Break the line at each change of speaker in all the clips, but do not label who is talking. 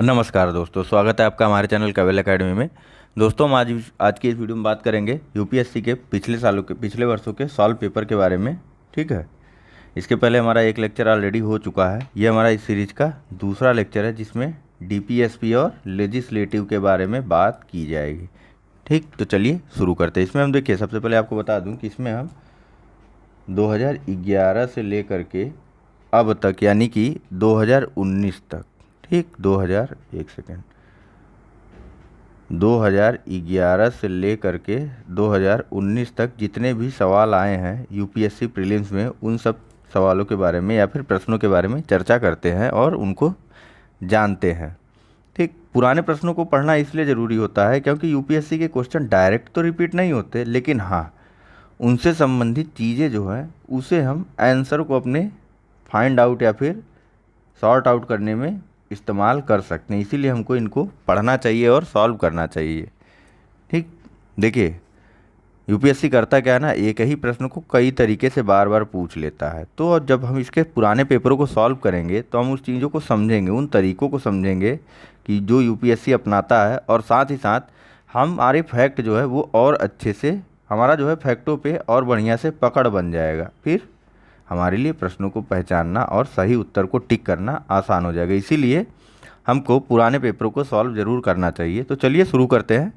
नमस्कार दोस्तों, स्वागत है आपका हमारे चैनल कवेल एकेडमी में। दोस्तों हम आज की इस वीडियो में बात करेंगे यूपीएससी के पिछले वर्षों के सॉल्व पेपर के बारे में। ठीक है, इसके पहले हमारा एक लेक्चर ऑलरेडी हो चुका है। ये हमारा इस सीरीज का दूसरा लेक्चर है जिसमें डीपीएसपी और लेजिस्लेटिव के बारे में बात की जाएगी। ठीक, तो चलिए शुरू करते हैं। इसमें हम देखिए, सबसे पहले आपको बता दूँ कि इसमें हम 2011 से लेकर के अब तक यानी कि 2019 तक, ठीक, 2011 से लेकर के 2019 तक जितने भी सवाल आए हैं यूपीएससी प्रीलिम्स में, उन सब सवालों के बारे में या फिर प्रश्नों के बारे में चर्चा करते हैं और उनको जानते हैं। ठीक, पुराने प्रश्नों को पढ़ना इसलिए ज़रूरी होता है क्योंकि यूपीएससी के क्वेश्चन डायरेक्ट तो रिपीट नहीं होते, लेकिन हाँ, उनसे संबंधित चीज़ें जो हैं उसे हम आंसर को अपने फाइंड आउट या फिर सॉर्ट आउट करने में इस्तेमाल कर सकते हैं। इसीलिए हमको इनको पढ़ना चाहिए और सॉल्व करना चाहिए। ठीक, देखिए यूपीएससी करता क्या है ना, एक ही प्रश्न को कई तरीके से बार बार पूछ लेता है। तो जब हम इसके पुराने पेपरों को सॉल्व करेंगे तो हम उस चीज़ों को समझेंगे, उन तरीक़ों को समझेंगे कि जो यूपीएससी अपनाता है, और साथ ही साथ हमारे फैक्ट जो है वो और अच्छे से, हमारा जो है फैक्टों पे और बढ़िया से पकड़ बन जाएगा। फिर हमारे लिए प्रश्नों को पहचानना और सही उत्तर को टिक करना आसान हो जाएगा। इसीलिए हमको पुराने पेपरों को सॉल्व ज़रूर करना चाहिए। तो चलिए शुरू करते हैं।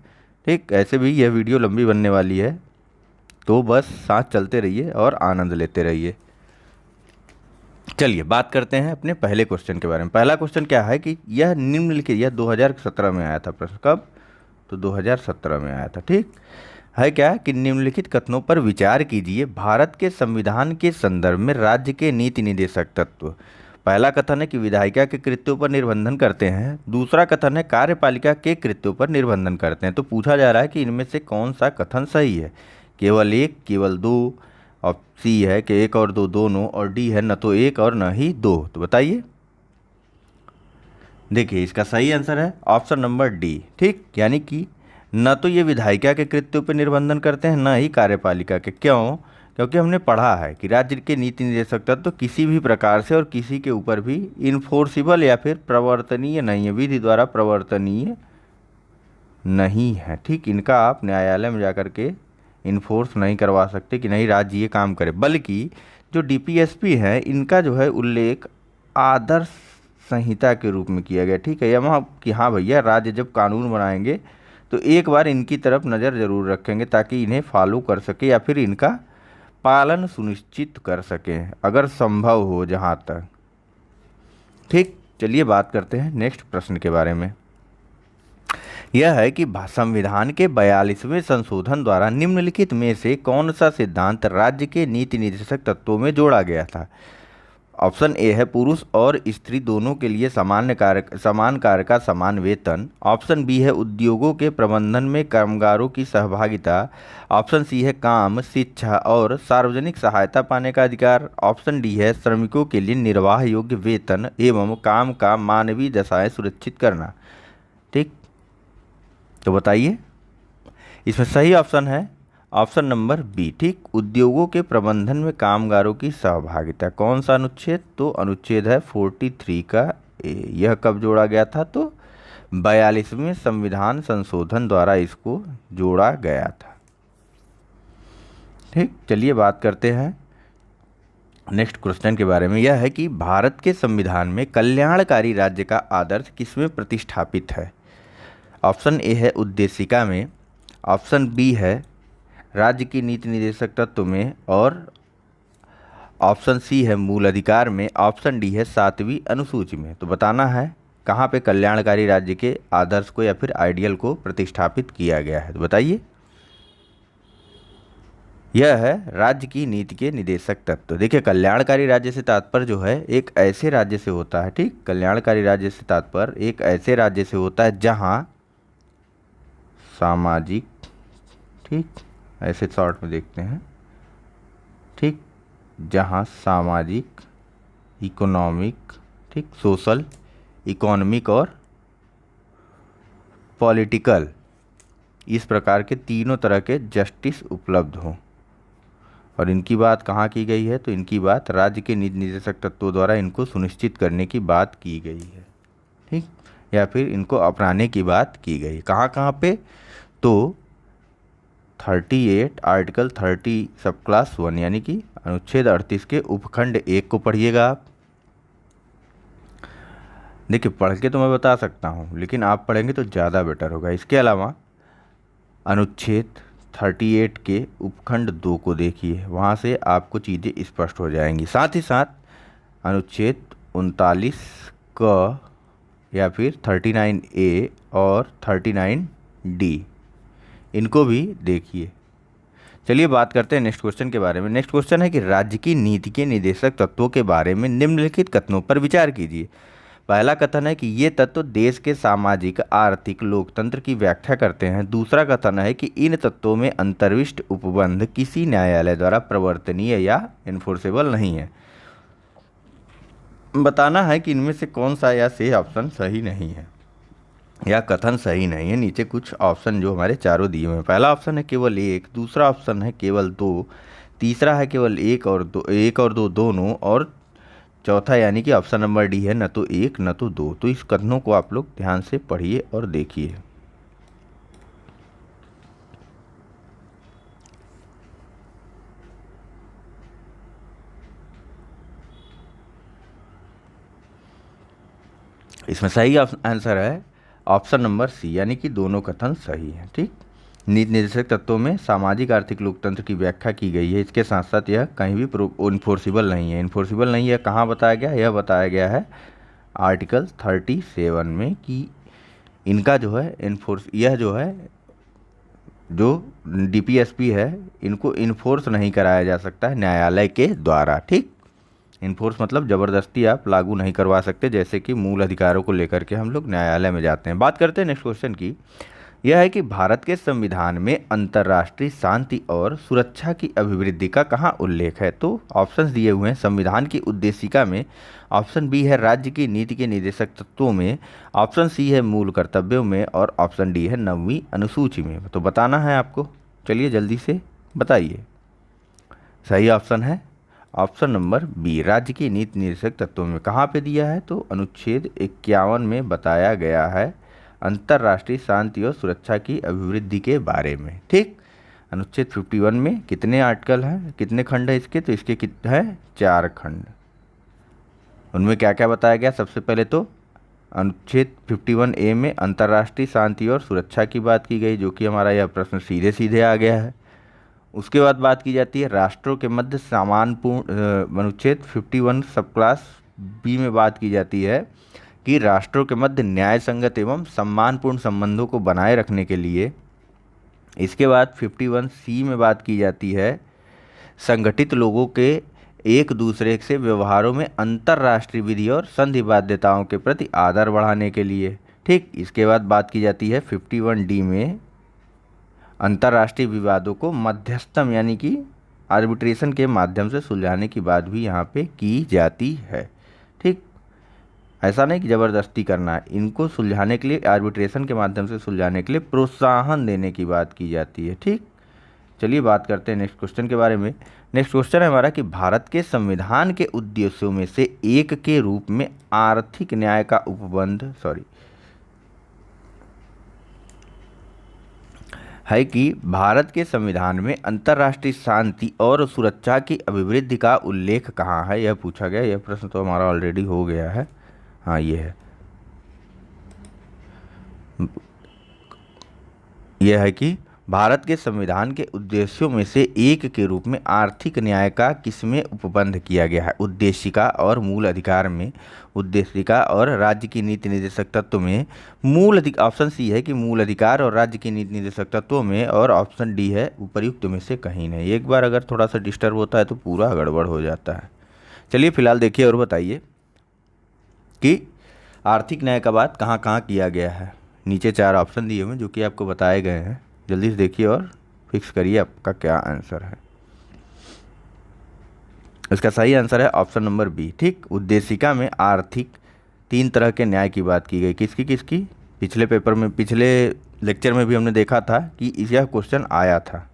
ठीक, ऐसे भी यह वीडियो लंबी बनने वाली है, तो बस साथ चलते रहिए और आनंद लेते रहिए। चलिए बात करते हैं अपने पहले क्वेश्चन के बारे में। पहला क्वेश्चन क्या है कि यह निम्नलिखित, यह 2017 में आया था प्रश्न। कब? तो 2017 में आया था। ठीक है, क्या कि निम्नलिखित कथनों पर विचार कीजिए। भारत के संविधान के संदर्भ में राज्य के नीति निर्देशक तत्व। पहला कथन है कि विधायिका के कृत्यों पर निर्बंधन करते हैं। दूसरा कथन है कार्यपालिका के कृत्यों पर निर्बंधन करते हैं। तो पूछा जा रहा है कि इनमें से कौन सा कथन सही है। केवल एक, केवल दो, और सी है कि एक और दो दोनों, और डी है न तो एक और न ही दो। तो बताइए। देखिए इसका सही आंसर है ऑप्शन नंबर डी। ठीक, यानी कि न तो ये विधायिका के कृत्यों पर निर्बंधन करते हैं, न ही कार्यपालिका के। क्यों? क्योंकि हमने पढ़ा है कि राज्य के नीति निर्देशक तत्व तो किसी भी प्रकार से और किसी के ऊपर भी इन्फोर्सिबल या फिर प्रवर्तनीय नहीं है, विधि द्वारा प्रवर्तनीय नहीं है। ठीक, इनका आप न्यायालय में जाकर के इन्फोर्स नहीं करवा सकते कि नहीं राज्य ये काम करे, बल्कि जो डीपीएसपी है इनका जो है उल्लेख आदर्श संहिता के रूप में किया गया। ठीक है, यहाँ कि हाँ भैया, राज्य जब कानून बनाएंगे तो एक बार इनकी तरफ नज़र ज़रूर रखेंगे ताकि इन्हें फॉलो कर सके या फिर इनका पालन सुनिश्चित कर सकें अगर संभव हो जहाँ तक। ठीक, चलिए बात करते हैं नेक्स्ट प्रश्न के बारे में। यह है कि संविधान के 42वें संशोधन द्वारा निम्नलिखित में से कौन सा सिद्धांत राज्य के नीति निर्देशक तत्वों में जोड़ा गया था। ऑप्शन ए है पुरुष और स्त्री दोनों के लिए समान कार्य का समान वेतन। ऑप्शन बी है उद्योगों के प्रबंधन में कामगारों की सहभागिता। ऑप्शन सी है काम, शिक्षा और सार्वजनिक सहायता पाने का अधिकार। ऑप्शन डी है श्रमिकों के लिए निर्वाह योग्य वेतन एवं काम का मानवीय दशाएं सुरक्षित करना। ठीक, तो बताइए। इसमें सही ऑप्शन है ऑप्शन नंबर बी। ठीक, उद्योगों के प्रबंधन में कामगारों की सहभागिता। कौन सा अनुच्छेद? तो अनुच्छेद है 43 का ए। यह कब जोड़ा गया था? तो 42वें संविधान संशोधन द्वारा इसको जोड़ा गया था। ठीक, चलिए बात करते हैं नेक्स्ट क्वेश्चन के बारे में। यह है कि भारत के संविधान में कल्याणकारी राज्य का आदर्श किसमें प्रतिष्ठापित है। ऑप्शन ए है उद्देशिका में। ऑप्शन बी है राज्य की नीति निर्देशक तत्व में, और ऑप्शन सी है मूल अधिकार में। ऑप्शन डी है 7वीं अनुसूची में। तो बताना है कहाँ पे कल्याणकारी राज्य के आदर्श को या फिर आइडियल को प्रतिष्ठापित किया गया है। तो बताइए। यह है राज्य की नीति के निर्देशक तत्व। देखिए कल्याणकारी राज्य से तात्पर्य जो है एक ऐसे राज्य से होता है। ठीक, कल्याणकारी राज्य से तात्पर्य एक ऐसे राज्य से होता है जहाँ सामाजिक, ठीक, ऐसे शॉर्ट में देखते हैं। ठीक, जहाँ सामाजिक, इकोनॉमिक, ठीक, सोशल, इकोनॉमिक और पॉलिटिकल, इस प्रकार के तीनों तरह के जस्टिस उपलब्ध हों। और इनकी बात कहाँ की गई है? तो इनकी बात राज्य के नीति निर्देशक तत्वों द्वारा इनको सुनिश्चित करने की बात की गई है। ठीक, या फिर इनको अपनाने की बात की गई। कहाँ कहाँ पे? तो 38 आर्टिकल 30 सब क्लास 1 यानी कि अनुच्छेद 38 के उपखंड 1 को पढ़िएगा आप। देखिए पढ़ के तो मैं बता सकता हूँ, लेकिन आप पढ़ेंगे तो ज़्यादा बेटर होगा। इसके अलावा अनुच्छेद 38 के उपखंड 2 को देखिए, वहाँ से आपको चीज़ें स्पष्ट हो जाएंगी। साथ ही साथ अनुच्छेद 39 क या फिर 39A और 39D, इनको भी देखिए। चलिए बात करते हैं नेक्स्ट क्वेश्चन के बारे में। नेक्स्ट क्वेश्चन है कि राज्य की नीति के निर्देशक तत्वों के बारे में निम्नलिखित कथनों पर विचार कीजिए। पहला कथन है कि ये तत्व देश के सामाजिक आर्थिक लोकतंत्र की व्याख्या करते हैं। दूसरा कथन है कि इन तत्वों में अंतर्विष्ट उपबंध किसी न्यायालय द्वारा प्रवर्तनीय या इन्फोर्सेबल नहीं है। बताना है कि इनमें से कौन सा या से ऑप्शन सही नहीं है या कथन सही नहीं है। नीचे कुछ ऑप्शन जो हमारे चारों दिए हुए हैं। पहला ऑप्शन है केवल एक, दूसरा ऑप्शन है केवल दो, तीसरा है केवल एक और दो दोनों, और चौथा यानी कि ऑप्शन नंबर डी है न तो एक न तो दो। तो इस कथनों को आप लोग ध्यान से पढ़िए और देखिए। इसमें सही आंसर है ऑप्शन नंबर सी, यानी कि दोनों कथन सही हैं। ठीक, नीति निर्देशक तत्वों में सामाजिक आर्थिक लोकतंत्र की व्याख्या की गई है। इसके साथ साथ यह कहीं भी इन्फोर्सिबल नहीं है। इन्फोर्सिबल नहीं है कहाँ बताया गया? यह बताया गया है आर्टिकल 37 में कि इनका जो है यह जो है जो डीपीएसपी है, इनको इन्फोर्स नहीं कराया जा सकता है न्यायालय के द्वारा। ठीक, इन्फोर्स मतलब ज़बरदस्ती आप लागू नहीं करवा सकते, जैसे कि मूल अधिकारों को लेकर के हम लोग न्यायालय में जाते हैं। बात करते हैं नेक्स्ट क्वेश्चन की। यह है कि भारत के संविधान में अंतर्राष्ट्रीय शांति और सुरक्षा की अभिवृद्धि का कहाँ उल्लेख है? तो ऑप्शंस दिए हुए हैं संविधान की उद्देशिका में, ऑप्शन बी है राज्य की नीति के निर्देशक तत्वों में, ऑप्शन सी है मूल कर्तव्यों में, और ऑप्शन डी है 9वीं अनुसूची में। तो बताना है आपको, चलिए जल्दी से बताइए। सही ऑप्शन है ऑप्शन नंबर बी, राज्य की नीति निर्देशक तत्वों में। कहाँ पे दिया है? तो अनुच्छेद 51 में बताया गया है अंतर्राष्ट्रीय शांति और सुरक्षा की अभिवृद्धि के बारे में। ठीक, अनुच्छेद 51 में कितने आर्टिकल हैं, कितने खंड है इसके? तो इसके कितने हैं? 4 खंड। उनमें क्या क्या बताया गया? सबसे पहले तो अनुच्छेद 51A में अंतर्राष्ट्रीय शांति और सुरक्षा की बात की गई, जो कि हमारा यह प्रश्न सीधे सीधे आ गया है। उसके बाद बात की जाती है राष्ट्रों के मध्य सम्मानपूर्ण, अनुच्छेद 51 सब क्लास बी में बात की जाती है कि राष्ट्रों के मध्य न्याय संगत एवं सम्मानपूर्ण संबंधों को बनाए रखने के लिए। इसके बाद 51C में बात की जाती है संगठित लोगों के एक दूसरे से व्यवहारों में अंतर्राष्ट्रीय विधि और संधि बाध्यताओं के प्रति आदर बढ़ाने के लिए। ठीक, इसके बाद बात की जाती है 51D में अंतर्राष्ट्रीय विवादों को मध्यस्थम यानी कि आर्बिट्रेशन के माध्यम से सुलझाने की बात भी यहाँ पे की जाती है। ठीक, ऐसा नहीं कि ज़बरदस्ती करना है, इनको सुलझाने के लिए आर्बिट्रेशन के माध्यम से सुलझाने के लिए प्रोत्साहन देने की बात की जाती है। ठीक, चलिए बात करते हैं नेक्स्ट क्वेश्चन के बारे में। नेक्स्ट क्वेश्चन है हमारा कि भारत के संविधान के उद्देश्यों में से एक के रूप में आर्थिक न्याय का उपबंध है कि भारत के संविधान में अंतर्राष्ट्रीय शांति और सुरक्षा की अभिवृद्धि का उल्लेख कहाँ है? यह पूछा गया। यह प्रश्न तो हमारा ऑलरेडी हो गया है। हाँ, ये है, यह है कि भारत के संविधान के उद्देश्यों में से एक के रूप में आर्थिक न्याय का किसमें उपबंध किया गया है? उद्देशिका और मूल अधिकार में। उद्देशिका और राज्य की नीति निर्देशक तत्व में। ऑप्शन सी है कि मूल अधिकार और राज्य की नीति निर्देशक तत्वों में, और ऑप्शन डी है उपर्युक्त में से कहीं नहीं। एक बार अगर थोड़ा सा डिस्टर्ब होता है तो पूरा गड़बड़ हो जाता है। चलिए फिलहाल देखिए और बताइए कि आर्थिक न्याय का बात कहाँ कहाँ किया गया है। नीचे 4 ऑप्शन दिए हुए जो कि आपको बताए गए हैं, जल्दी से देखिए और फिक्स करिए आपका क्या आंसर है। इसका सही आंसर है ऑप्शन नंबर बी। ठीक, उद्देशिका में आर्थिक 3 तरह के न्याय की बात की गई। किसकी किसकी? पिछले लेक्चर में भी हमने देखा था कि यह क्वेश्चन आया था।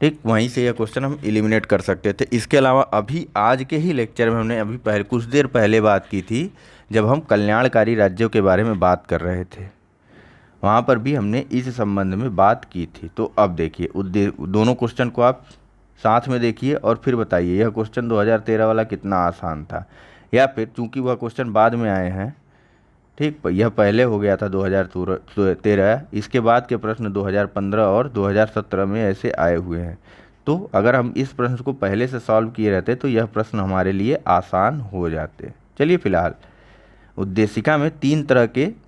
ठीक, वहीं से यह क्वेश्चन हम एलिमिनेट कर सकते थे। इसके अलावा अभी आज के ही लेक्चर में हमने अभी पहले कुछ देर पहले बात की थी, जब हम कल्याणकारी राज्यों के बारे में बात कर रहे थे, वहाँ पर भी हमने इस संबंध में बात की थी। तो अब देखिए दोनों क्वेश्चन को आप साथ में देखिए और फिर बताइए यह क्वेश्चन 2013 वाला कितना आसान था, या फिर चूंकि वह क्वेश्चन बाद में आए हैं, ठीक, यह पहले हो गया था 2013, इसके बाद के प्रश्न 2015 और 2017 में ऐसे आए हुए हैं। तो अगर हम इस प्रश्न को पहले से सॉल्व किए रहते तो यह प्रश्न हमारे लिए आसान हो जाते। चलिए फिलहाल उद्देशिका में 3 तरह के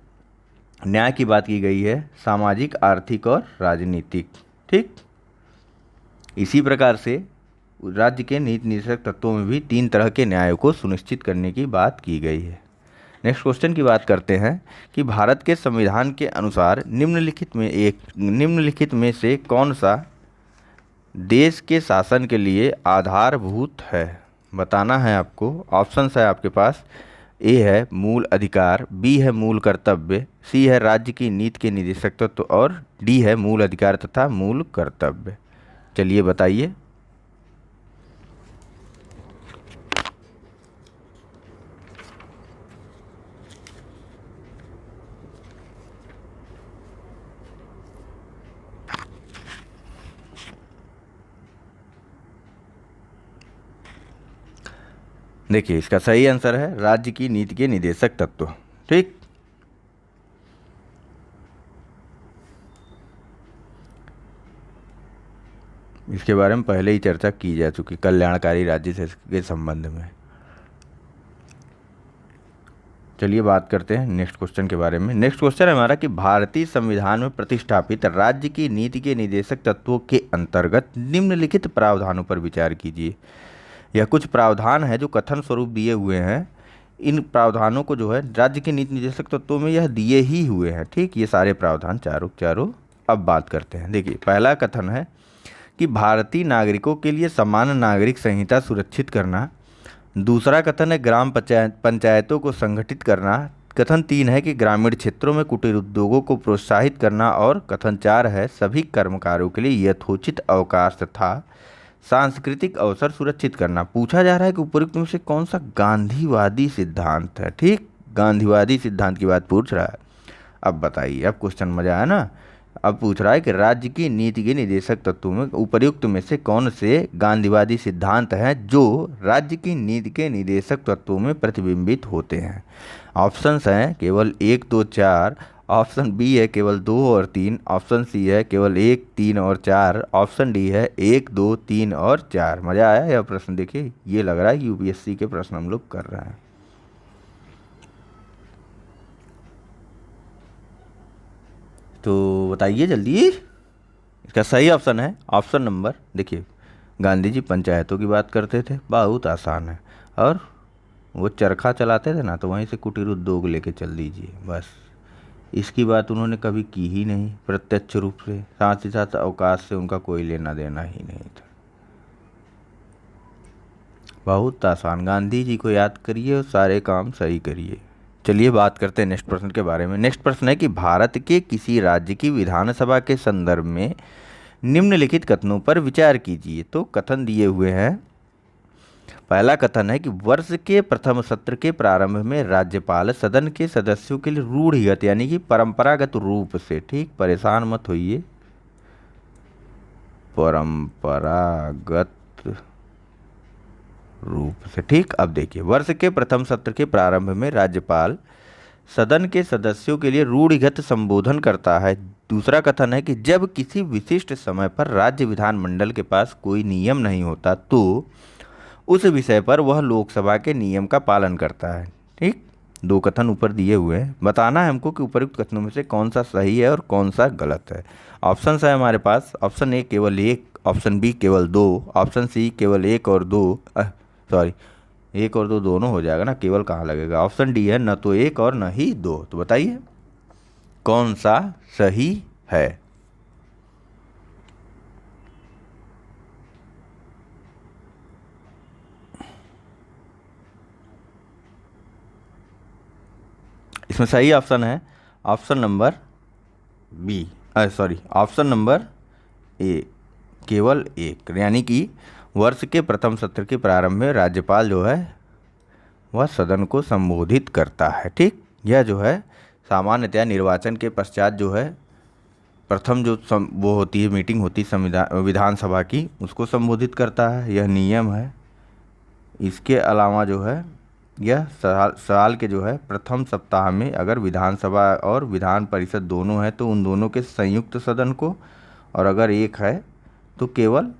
न्याय की बात की गई है, सामाजिक, आर्थिक और राजनीतिक। ठीक, इसी प्रकार से राज्य के नीति निर्देशक तत्वों में भी 3 तरह के न्यायों को सुनिश्चित करने की बात की गई है। नेक्स्ट क्वेश्चन की बात करते हैं कि भारत के संविधान के अनुसार निम्नलिखित में से कौन सा देश के शासन के लिए आधारभूत है, बताना है आपको। ऑप्शंस है आपके पास, ए है मूल अधिकार, बी है मूल कर्तव्य, सी है राज्य की नीति के निदेशक तत्व और डी है मूल अधिकार तथा मूल कर्तव्य। चलिए बताइए। देखिए इसका सही आंसर है राज्य की नीति के निदेशक तत्व। ठीक, इसके बारे में पहले ही चर्चा की जा चुकी कल्याणकारी राज्य से के संबंध में। चलिए बात करते हैं नेक्स्ट क्वेश्चन के बारे में। नेक्स्ट क्वेश्चन है हमारा कि भारतीय संविधान में प्रतिष्ठापित राज्य की नीति के निदेशक तत्वों के अंतर्गत निम्नलिखित प्रावधानों पर विचार कीजिए। यह कुछ प्रावधान है जो कथन स्वरूप दिए हुए हैं। इन प्रावधानों को जो है राज्य के नीति निर्देशक तत्वों में यह दिए ही हुए हैं। ठीक, ये सारे प्रावधान चारों। अब बात करते हैं। देखिए पहला कथन है कि भारतीय नागरिकों के लिए समान नागरिक संहिता सुरक्षित करना। दूसरा कथन है ग्राम पंचायतों को संगठित करना। कथन 3 है कि ग्रामीण क्षेत्रों में कुटीर उद्योगों को प्रोत्साहित करना। और कथन 4 है सभी कर्मकारों के लिए यथोचित अवकाश तथा सांस्कृतिक अवसर सुरक्षित करना। पूछा जा रहा है कि उपयुक्त में से कौन सा गांधीवादी सिद्धांत है। ठीक, गांधीवादी सिद्धांत की बात पूछ रहा है। अब बताइए, अब क्वेश्चन मजा आया ना। अब पूछ रहा है कि राज्य की नीति के निदेशक तत्वों में उपर्युक्त में से कौन से गांधीवादी सिद्धांत हैं जो राज्य की नीति के निदेशक तत्वों में प्रतिबिंबित होते हैं। ऑप्शंस हैं केवल 1, 2, 4। ऑप्शन बी है केवल 2 और 3। ऑप्शन सी है केवल 1, 3 और 4। ऑप्शन डी है 1, 2, 3 और 4। मज़ा आया यह प्रश्न? देखिए ये लग रहा है यूपीएससी के प्रश्न हम लोग कर रहे हैं। तो बताइए जल्दी। इसका सही ऑप्शन है ऑप्शन नंबर, देखिए गांधी जी पंचायतों की बात करते थे, बहुत आसान है। और वो चरखा चलाते थे ना, तो वहीं से कुटीर उद्योग लेके चल दीजिए बस। इसकी बात उन्होंने कभी की ही नहीं प्रत्यक्ष रूप से, साथ ही साथ अवकाश से उनका कोई लेना देना ही नहीं था। बहुत आसान, गांधी जी को याद करिए और सारे काम सही करिए। चलिए बात करते हैं नेक्स्ट प्रश्न के बारे में। नेक्स्ट प्रश्न है कि भारत के किसी राज्य की विधानसभा के संदर्भ में निम्नलिखित कथनों पर विचार कीजिए। तो कथन दिए हुए हैं। पहला कथन है कि वर्ष के प्रथम सत्र के प्रारंभ में राज्यपाल सदन के सदस्यों के लिए रूढ़िगत यानी कि परंपरागत रूप से, ठीक परेशान मत होइए, परंपरागत रूप से, ठीक। अब देखिए वर्ष के प्रथम सत्र के प्रारंभ में राज्यपाल सदन के सदस्यों के लिए रूढ़िगत संबोधन करता है। दूसरा कथन है कि जब किसी विशिष्ट समय पर राज्य विधानमंडल के पास कोई नियम नहीं होता तो उस विषय पर वह लोकसभा के नियम का पालन करता है। ठीक, 2 कथन ऊपर दिए हुए हैं। बताना है हमको कि उपयुक्त कथनों में से कौन सा सही है और कौन सा गलत है। ऑप्शन है हमारे पास, ऑप्शन ए केवल 1, ऑप्शन बी केवल 2, ऑप्शन सी केवल 1 और 2, सॉरी 1 और 2 दोनों हो जाएगा ना, केवल कहाँ लगेगा। ऑप्शन डी है न तो 1 और न ही 2। तो बताइए कौन सा सही है। इसमें सही ऑप्शन है option number B, sorry option number A, केवल एक, यानी कि वर्ष के प्रथम सत्र के प्रारंभ में राज्यपाल जो है वह सदन को संबोधित करता है। ठीक, यह जो है सामान्यतया निर्वाचन के पश्चात जो है प्रथम जो वो होती है मीटिंग होती है संविधान विधानसभा की, उसको संबोधित करता है, यह नियम है। इसके अलावा जो है यह साल के जो है प्रथम सप्ताह में अगर विधानसभा और विधान परिषद दोनों है तो उन दोनों के संयुक्त सदन को, और अगर एक है तो केवल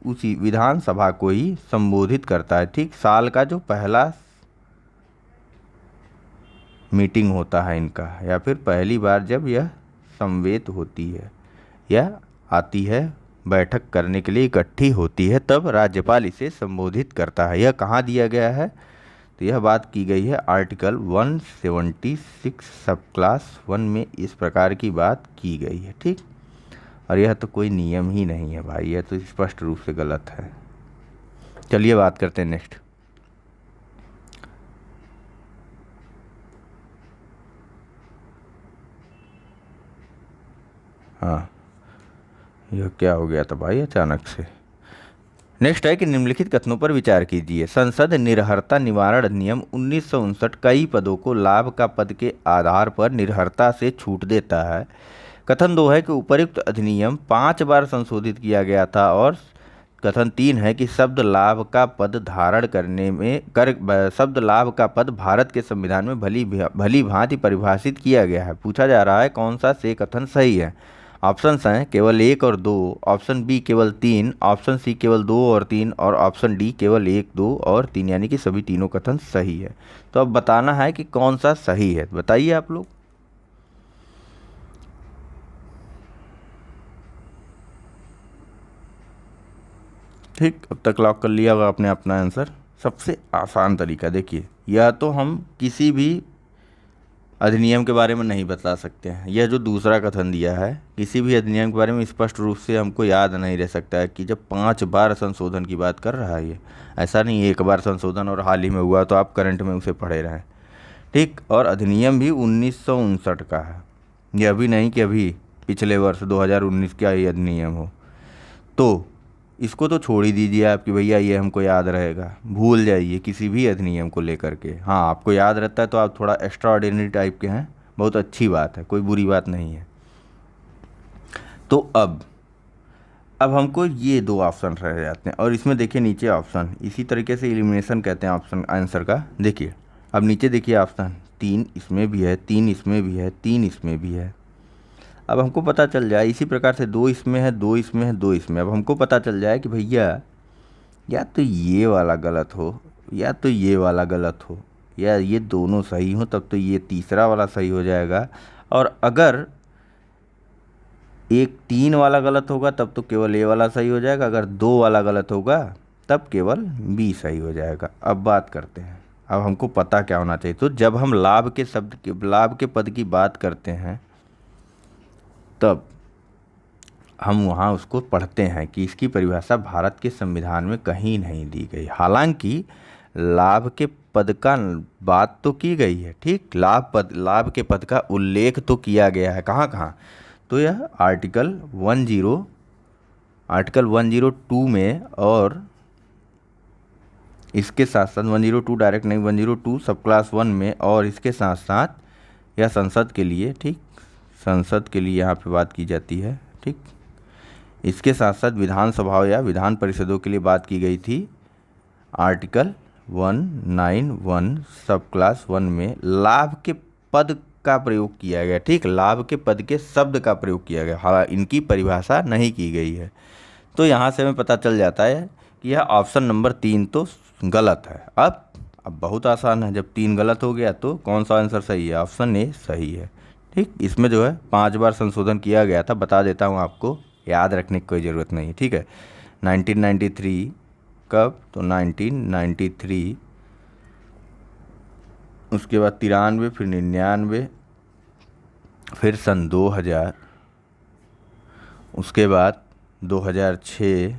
उसी विधानसभा को ही संबोधित करता है। ठीक, साल का जो पहला मीटिंग होता है इनका, या फिर पहली बार जब यह समवेत होती है या आती है बैठक करने के लिए इकट्ठी होती है, तब राज्यपाल इसे संबोधित करता है। यह कहाँ दिया गया है, तो यह बात की गई है आर्टिकल 176 सब क्लास 1 में इस प्रकार की बात की गई है। ठीक, और यह तो कोई नियम ही नहीं है भाई, यह तो स्पष्ट रूप से गलत है। चलिए बात करते हैं नेक्स्ट। हाँ, यह क्या हो गया था भाई अचानक से। नेक्स्ट है कि निम्नलिखित कथनों पर विचार कीजिए। संसद निर्हरता निवारण अधिनियम 1959 कई पदों को लाभ का पद के आधार पर निर्हरता से छूट देता है। कथन 2 है कि उपयुक्त अधिनियम 5 बार संशोधित किया गया था। और कथन 3 है कि शब्द लाभ का पद धारण करने में शब्द लाभ का पद भारत के संविधान में भली भांति परिभाषित किया गया है। पूछा जा रहा है कौन सा से कथन सही है। ऑप्शंस हैं केवल 1 और 2, ऑप्शन बी केवल 3, ऑप्शन सी केवल 2 और 3, और ऑप्शन डी केवल 1, 2 और 3, यानी कि सभी तीनों कथन सही है। तो अब बताना है कि कौन सा सही है, बताइए आप लोग। ठीक, अब तक लॉक कर लिया होगा आपने अपना आंसर। सबसे आसान तरीका देखिए, या तो हम किसी भी अधिनियम के बारे में नहीं बता सकते हैं, यह जो दूसरा कथन दिया है किसी भी अधिनियम के बारे में स्पष्ट रूप से हमको याद नहीं रह सकता है कि जब 5 बार संशोधन की बात कर रहा है ये, ऐसा नहीं 1 बार संशोधन और हाल ही में हुआ तो आप करंट में उसे पढ़े रहें। ठीक, और अधिनियम भी 1959 का है, यह भी नहीं कि अभी पिछले वर्ष 2019 का ये अधिनियम हो। तो इसको तो छोड़ ही दीजिए आप कि भैया ये हमको याद रहेगा, भूल जाइए किसी भी अधिनियम को लेकर के। हाँ, आपको याद रहता है तो आप थोड़ा एक्स्ट्रा ऑर्डिनरी टाइप के हैं, बहुत अच्छी बात है, कोई बुरी बात नहीं है। तो अब हमको ये 2 ऑप्शन रह जाते हैं, और इसमें देखिए नीचे ऑप्शन, इसी तरीके से एलिमिनेशन कहते हैं ऑप्शन आंसर का। देखिए अब नीचे देखिए ऑप्शन 3 इसमें भी है, 3 इसमें भी है, 3 इसमें भी है। अब हमको पता चल जाए इसी प्रकार से 2 इसमें है, 2 इसमें है, 2 इसमें, अब हमको पता चल जाए कि भैया या तो ये वाला गलत हो या तो ये वाला गलत हो, या ये दोनों सही हो तब तो ये तीसरा वाला सही हो जाएगा। और अगर एक 3 वाला गलत होगा तब तो केवल ए वाला सही हो जाएगा, अगर 2 वाला गलत होगा तब केवल बी सही हो जाएगा। अब बात करते हैं, अब हमको पता क्या होना चाहिए। तो जब हम लाभ के पद की बात करते हैं तब हम वहाँ उसको पढ़ते हैं कि इसकी परिभाषा भारत के संविधान में कहीं नहीं दी गई। हालांकि लाभ के पद का बात तो की गई है, ठीक, लाभ के पद का उल्लेख तो किया गया है, कहाँ कहाँ, तो यह आर्टिकल 102 में, और इसके साथ साथ 102 डायरेक्ट नहीं, 102 सब क्लास 1 में, और इसके साथ साथ यह संसद के लिए, ठीक, संसद के लिए यहाँ पे बात की जाती है। ठीक, इसके साथ साथ विधानसभाओं या विधान परिषदों के लिए बात की गई थी। आर्टिकल 191 सब क्लास 1 में लाभ के पद का प्रयोग किया गया। ठीक, लाभ के पद के शब्द का प्रयोग किया गया, हाँ, इनकी परिभाषा नहीं की गई है। तो यहाँ से हमें पता चल जाता है कि यह ऑप्शन नंबर 3 तो गलत है। अब बहुत आसान है, जब 3 गलत हो गया तो कौन सा आंसर सही है, ऑप्शन ए सही है। ठीक, इसमें जो है 5 बार संशोधन किया गया था, बता देता हूँ आपको, याद रखने की कोई ज़रूरत नहीं है। ठीक है, 1993 कब, तो 1993, उसके बाद 93, फिर 99, फिर सन 2000, उसके बाद 2006,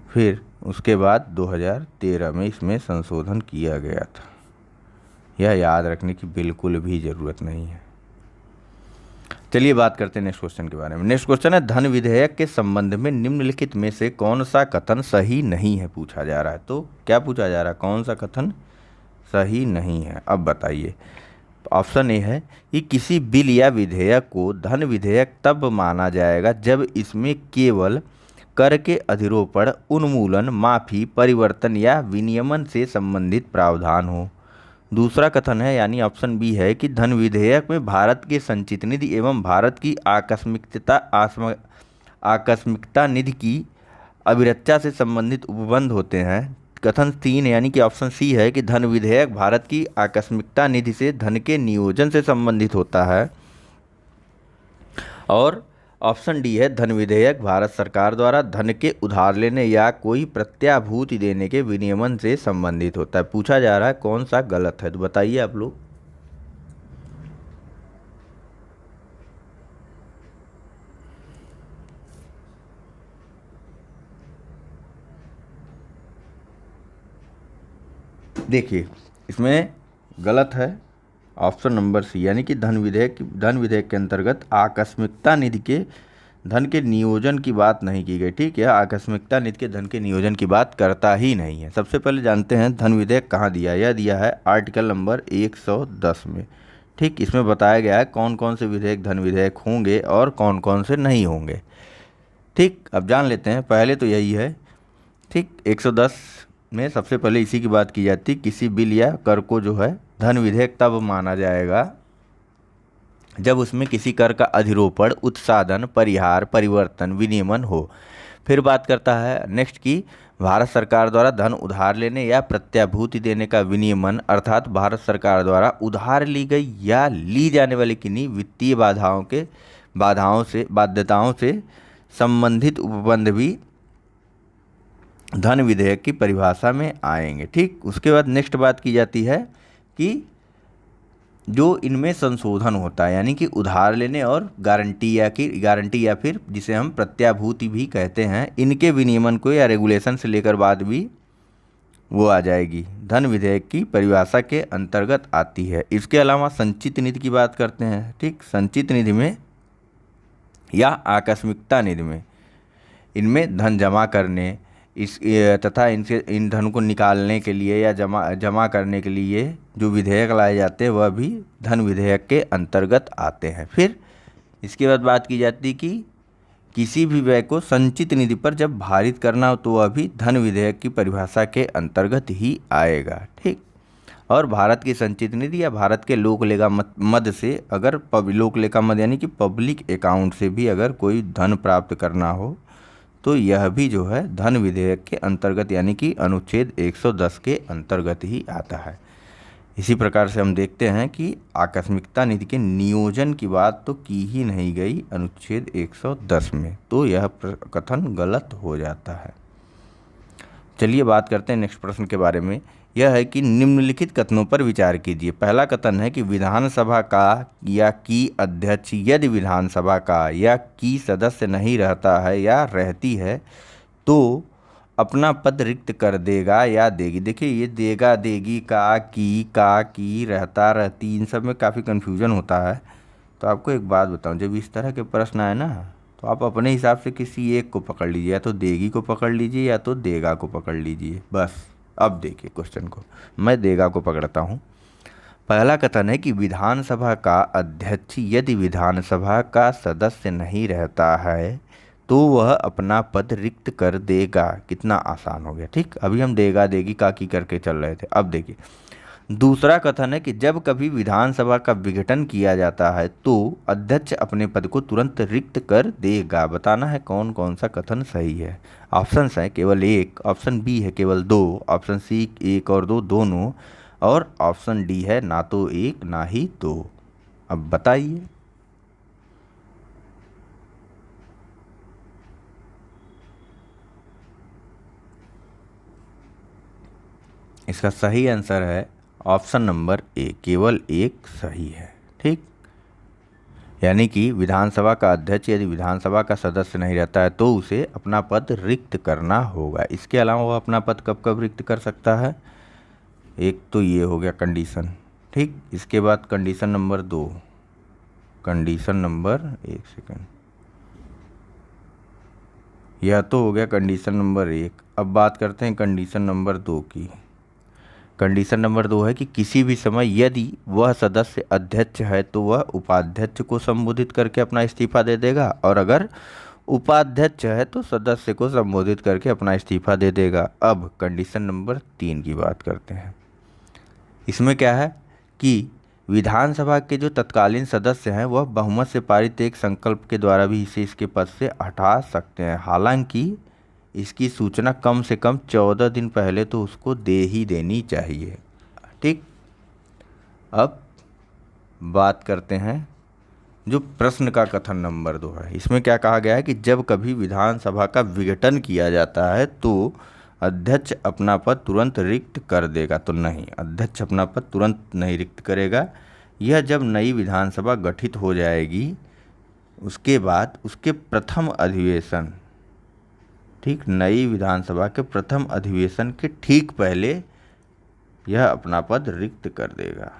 फिर उसके बाद 2013 में इसमें संशोधन किया गया था। यह याद रखने की बिल्कुल भी ज़रूरत नहीं है। चलिए बात करते हैं नेक्स्ट क्वेश्चन के बारे में। नेक्स्ट क्वेश्चन है धन विधेयक के संबंध में निम्नलिखित में से कौन सा कथन सही नहीं है, पूछा जा रहा है। तो क्या पूछा जा रहा है, कौन सा कथन सही नहीं है, अब बताइए। ऑप्शन ए है कि किसी बिल या विधेयक को धन विधेयक तब माना जाएगा जब इसमें केवल कर के अधिरोपण, उन्मूलन, माफी, परिवर्तन या विनियमन से संबंधित प्रावधान हो। दूसरा कथन है यानी ऑप्शन बी है कि धन विधेयक में भारत के संचित निधि एवं भारत की आकस्मिकता निधि की अभिरक्षा से संबंधित उपबंध होते हैं। कथन 3 यानी कि ऑप्शन सी है कि धन विधेयक भारत की आकस्मिकता निधि से धन के नियोजन से संबंधित होता है। और ऑप्शन डी है धन विधेयक भारत सरकार द्वारा धन के उधार लेने या कोई प्रत्याभूति देने के विनियमन से संबंधित होता है। पूछा जा रहा है कौन सा गलत है, तो बताइए आप लोग। देखिए इसमें गलत है ऑप्शन नंबर सी, यानी कि धन विधेयक के अंतर्गत आकस्मिकता निधि के धन के नियोजन की बात नहीं की गई। ठीक है, आकस्मिकता निधि के धन के नियोजन की बात करता ही नहीं है। सबसे पहले जानते हैं धन विधेयक कहाँ दिया है। यह दिया है आर्टिकल नंबर 110 में। ठीक, इसमें बताया गया है कौन कौन से विधेयक धन विधेयक होंगे और कौन कौन से नहीं होंगे। ठीक, अब जान लेते हैं। पहले तो यही है, ठीक, 110 में सबसे पहले इसी की बात की जाती, किसी बिल या कर को जो है धन विधेयक तब माना जाएगा जब उसमें किसी कर का अधिरोपण, उत्साधन, परिहार, परिवर्तन, विनियमन हो। फिर बात करता है नेक्स्ट की भारत सरकार द्वारा धन उधार लेने या प्रत्याभूति देने का विनियमन, अर्थात भारत सरकार द्वारा उधार ली गई या ली जाने वाली किन्हीं वित्तीय बाध्यताओं से संबंधित उपबंध भी धन विधेयक की परिभाषा में आएंगे। ठीक, उसके बाद नेक्स्ट बात की जाती है कि जो इनमें संशोधन होता है, यानी कि उधार लेने और गारंटी या फिर जिसे हम प्रत्याभूति भी कहते हैं, इनके विनियमन को या रेगुलेशन से लेकर बाद भी वो आ जाएगी, धन विधेयक की परिभाषा के अंतर्गत आती है। इसके अलावा संचित निधि की बात करते हैं। ठीक, संचित निधि में या आकस्मिकता निधि में इनमें धन जमा करने तथा इन धन को निकालने के लिए या जमा करने के लिए जो विधेयक लाए जाते हैं वह भी धन विधेयक के अंतर्गत आते हैं। फिर इसके बाद बात की जाती है कि किसी भी व्यय को संचित निधि पर जब भारित करना हो तो वह भी धन विधेयक की परिभाषा के अंतर्गत ही आएगा। ठीक, और भारत की संचित निधि या भारत के लोक लेखा मद से अगर लोक लेखा मद यानी कि पब्लिक अकाउंट से भी अगर कोई धन प्राप्त करना हो तो यह भी जो है धन विधेयक के अंतर्गत यानी कि अनुच्छेद 110 के अंतर्गत ही आता है। इसी प्रकार से हम देखते हैं कि आकस्मिकता निधि के नियोजन की बात तो की ही नहीं गई अनुच्छेद 110 में, तो यह कथन गलत हो जाता है। चलिए बात करते हैं नेक्स्ट प्रश्न के बारे में। यह है कि निम्नलिखित कथनों पर विचार कीजिए। पहला कथन है कि विधानसभा का या की अध्यक्ष यदि विधानसभा का या की सदस्य नहीं रहता है या रहती है तो अपना पद रिक्त कर देगा या देगी। देखिए ये देगा, देगी, की रहता, रहती, इन सब में काफ़ी कन्फ्यूजन होता है। तो आपको एक बात बताऊं, जब इस तरह के प्रश्न आए ना तो आप अपने हिसाब से किसी एक को पकड़ लीजिए, या तो देगी को पकड़ लीजिए या तो देगा को पकड़ लीजिए, बस। अब देखिए क्वेश्चन को, मैं देगा को पकड़ता हूँ। पहला कथन है कि विधानसभा का अध्यक्ष यदि विधानसभा का सदस्य नहीं रहता है तो वह अपना पद रिक्त कर देगा। कितना आसान हो गया। ठीक, अभी हम देगा, देगी, की करके चल रहे थे। अब देखिए दूसरा कथन है कि जब कभी विधानसभा का विघटन किया जाता है तो अध्यक्ष अपने पद को तुरंत रिक्त कर देगा। बताना है कौन कौन सा कथन सही है। ऑप्शंस हैं केवल एक, ऑप्शन बी है केवल दो, ऑप्शन सी 1 और 2 दोनों, और ऑप्शन डी है ना तो 1 ना ही 2। अब बताइए। इसका सही आंसर है ऑप्शन नंबर ए, केवल 1 सही है। ठीक, यानी कि विधानसभा का अध्यक्ष यदि विधानसभा का सदस्य नहीं रहता है तो उसे अपना पद रिक्त करना होगा। इसके अलावा वह अपना पद कब कब रिक्त कर सकता है, एक तो ये हो गया कंडीशन। ठीक, इसके बाद कंडीशन नंबर 2, कंडीशन नंबर, एक सेकंड, यह तो हो गया कंडीशन नंबर 1। अब बात करते हैं कंडीशन नंबर 2 की। कंडीशन नंबर 2 है कि किसी भी समय यदि वह सदस्य अध्यक्ष है तो वह उपाध्यक्ष को संबोधित करके अपना इस्तीफा दे देगा, और अगर उपाध्यक्ष है तो सदस्य को संबोधित करके अपना इस्तीफा दे देगा। अब कंडीशन नंबर 3 की बात करते हैं। इसमें क्या है कि विधानसभा के जो तत्कालीन सदस्य हैं वह बहुमत से पारित एक संकल्प के द्वारा भी इसे इसके पद से हटा सकते हैं, हालांकि इसकी सूचना कम से कम 14 दिन पहले तो उसको दे ही देनी चाहिए। ठीक, अब बात करते हैं जो प्रश्न का कथन नंबर 2 है। इसमें क्या कहा गया है कि जब कभी विधानसभा का विघटन किया जाता है तो अध्यक्ष अपना पद तुरंत रिक्त कर देगा। तो नहीं, अध्यक्ष अपना पद तुरंत नहीं रिक्त करेगा। यह जब नई विधानसभा गठित हो जाएगी उसके बाद उसके प्रथम अधिवेशन, ठीक, नई विधानसभा के प्रथम अधिवेशन के ठीक पहले यह अपना पद रिक्त कर देगा।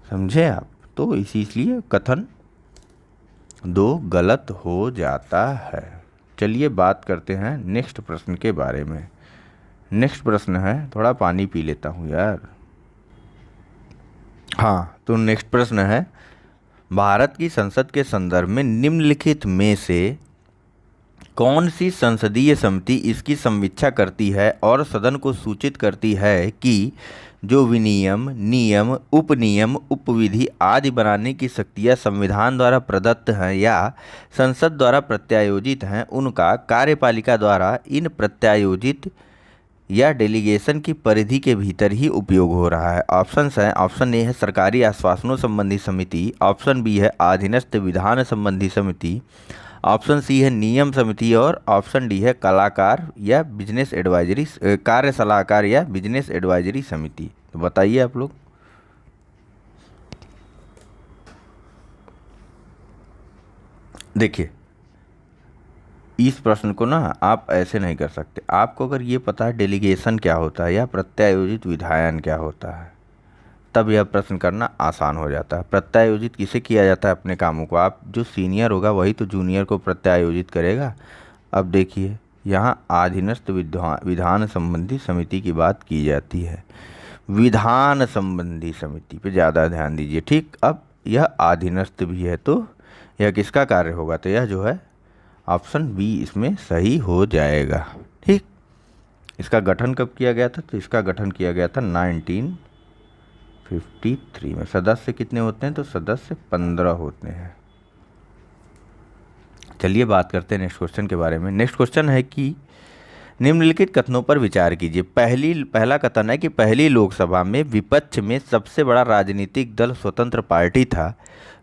समझे आप? तो इसलिए कथन 2 गलत हो जाता है। चलिए बात करते हैं नेक्स्ट प्रश्न के बारे में। नेक्स्ट प्रश्न है, थोड़ा पानी पी लेता हूँ यार। हाँ, तो नेक्स्ट प्रश्न है, भारत की संसद के संदर्भ में निम्नलिखित में से कौन सी संसदीय समिति इसकी समीक्षा करती है और सदन को सूचित करती है कि जो विनियम, नियम, उपनियम, उपविधि आदि बनाने की शक्तियाँ संविधान द्वारा प्रदत्त हैं या संसद द्वारा प्रत्यायोजित हैं, उनका कार्यपालिका द्वारा इन प्रत्यायोजित या डेलीगेशन की परिधि के भीतर ही उपयोग हो रहा है। ऑप्शंस हैं, ऑप्शन ए है सरकारी आश्वासनों संबंधी समिति, ऑप्शन बी है अधीनस्थ विधान संबंधी समिति, ऑप्शन सी है नियम समिति, और ऑप्शन डी है कलाकार या बिजनेस एडवाइजरी, कार्य सलाहकार या बिजनेस एडवाइजरी समिति। तो बताइए आप लोग। देखिए, इस प्रश्न को ना आप ऐसे नहीं कर सकते। आपको अगर ये पता है डेलीगेशन क्या होता है या प्रत्यायोजित विधायन क्या होता है, तब यह प्रश्न करना आसान हो जाता है। प्रत्यायोजित किसे किया जाता है? अपने कामों को। आप जो सीनियर होगा वही तो जूनियर को प्रत्यायोजित करेगा। अब देखिए, यहाँ अधीनस्थ विधान संबंधी समिति की बात की जाती है। विधान संबंधी समिति पे ज़्यादा ध्यान दीजिए। ठीक, अब यह अधीनस्थ भी है तो यह किसका कार्य होगा? तो यह जो है ऑप्शन बी इसमें सही हो जाएगा। ठीक, इसका गठन कब किया गया था? तो इसका गठन किया गया था 1953 में। सदस्य कितने होते हैं? तो सदस्य 15 होते हैं। चलिए बात करते हैं नेक्स्ट क्वेश्चन के बारे में। नेक्स्ट क्वेश्चन है कि निम्नलिखित कथनों पर विचार कीजिए। पहला कथन है कि पहली लोकसभा में विपक्ष में सबसे बड़ा राजनीतिक दल स्वतंत्र पार्टी था।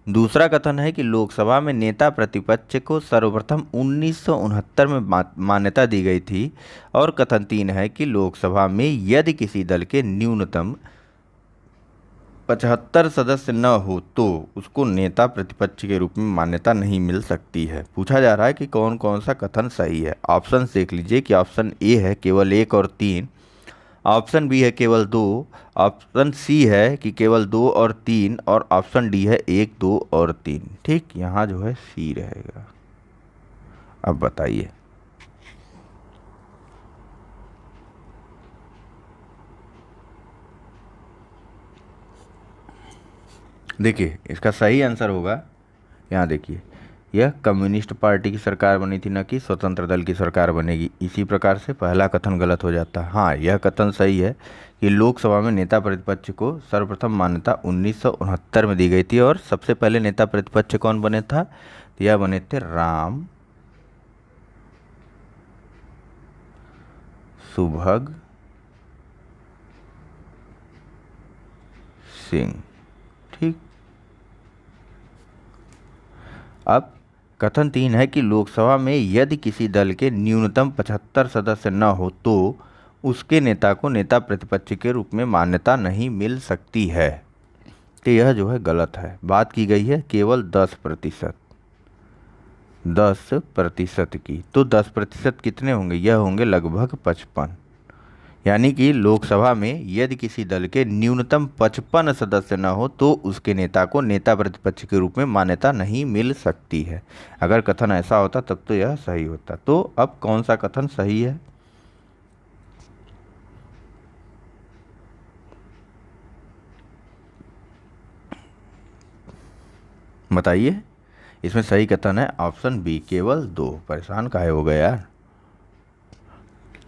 दूसरा कथन है कि लोकसभा में नेता प्रतिपक्ष को सर्वप्रथम 1969 में मान्यता दी गई थी। और कथन 3 है कि लोकसभा में यदि किसी दल के न्यूनतम 75 सदस्य न हो तो उसको नेता प्रतिपक्ष के रूप में मान्यता नहीं मिल सकती है। पूछा जा रहा है कि कौन कौन सा कथन सही है। ऑप्शन देख लीजिए कि ऑप्शन ए है केवल 1 और 3, ऑप्शन बी है केवल 2, ऑप्शन सी है कि केवल 2 और 3, और ऑप्शन डी है 1, 2 और 3। ठीक, यहाँ जो है सी रहेगा। अब बताइए। देखिए, इसका सही आंसर होगा, यहाँ देखिए, यह कम्युनिस्ट पार्टी की सरकार बनी थी, न कि स्वतंत्र दल की सरकार बनेगी। इसी प्रकार से पहला कथन गलत हो जाता है। हाँ, यह कथन सही है कि लोकसभा में नेता प्रतिपक्ष को सर्वप्रथम मान्यता 1969 में दी गई थी। और सबसे पहले नेता प्रतिपक्ष कौन बने था? तो यह बने थे राम सुभग सिंह। ठीक, अब कथन 3 है कि लोकसभा में यदि किसी दल के न्यूनतम 75 सदस्य न हो तो उसके नेता को नेता प्रतिपक्ष के रूप में मान्यता नहीं मिल सकती है। तो यह जो है गलत है। बात की गई है केवल 10% की। तो 10% कितने होंगे? यह होंगे लगभग 55। यानी कि लोकसभा में यदि किसी दल के न्यूनतम 55 सदस्य न हो तो उसके नेता को नेता प्रतिपक्ष के रूप में मान्यता नहीं मिल सकती है। अगर कथन ऐसा होता तब तो यह सही होता। तो अब कौन सा कथन सही है? बताइए। इसमें सही कथन है ऑप्शन बी, केवल 2। परेशान काहे हो गए यार।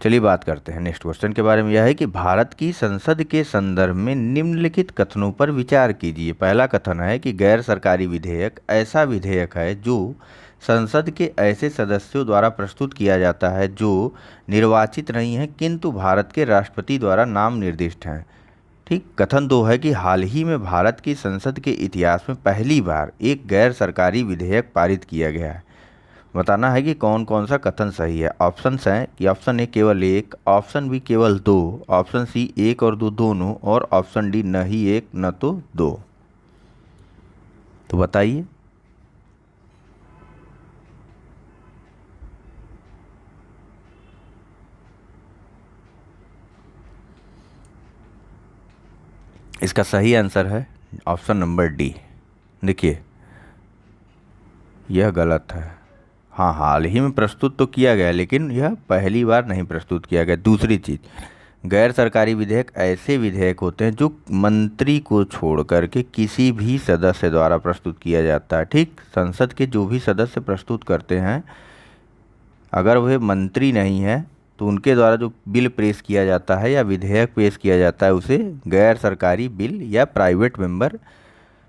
चलिए बात करते हैं नेक्स्ट क्वेश्चन के बारे में। यह है कि भारत की संसद के संदर्भ में निम्नलिखित कथनों पर विचार कीजिए। पहला कथन है कि गैर सरकारी विधेयक ऐसा विधेयक है जो संसद के ऐसे सदस्यों द्वारा प्रस्तुत किया जाता है जो निर्वाचित नहीं हैं किंतु भारत के राष्ट्रपति द्वारा नाम निर्दिष्ट हैं। ठीक। कथन 2 है कि हाल ही में भारत की संसद के इतिहास में पहली बार एक गैर सरकारी विधेयक पारित किया गया है। बताना है कि कौन कौन सा कथन सही है। ऑप्शंस हैं कि ऑप्शन ए केवल 1, ऑप्शन बी केवल 2, ऑप्शन सी 1 और 2 दोनों, और ऑप्शन डी न ही 1 न तो 2। तो बताइए। इसका सही आंसर है ऑप्शन नंबर डी। देखिए यह गलत है। हाँ, हाल ही में प्रस्तुत तो किया गया लेकिन यह पहली बार नहीं प्रस्तुत किया गया। दूसरी चीज़, गैर सरकारी विधेयक ऐसे विधेयक होते हैं जो मंत्री को छोड़ कर के किसी भी सदस्य द्वारा प्रस्तुत किया जाता है। ठीक। संसद के जो भी सदस्य प्रस्तुत करते हैं अगर वह मंत्री नहीं है तो उनके द्वारा जो बिल पेश किया जाता है या विधेयक पेश किया जाता है उसे गैर सरकारी बिल या प्राइवेट मेंबर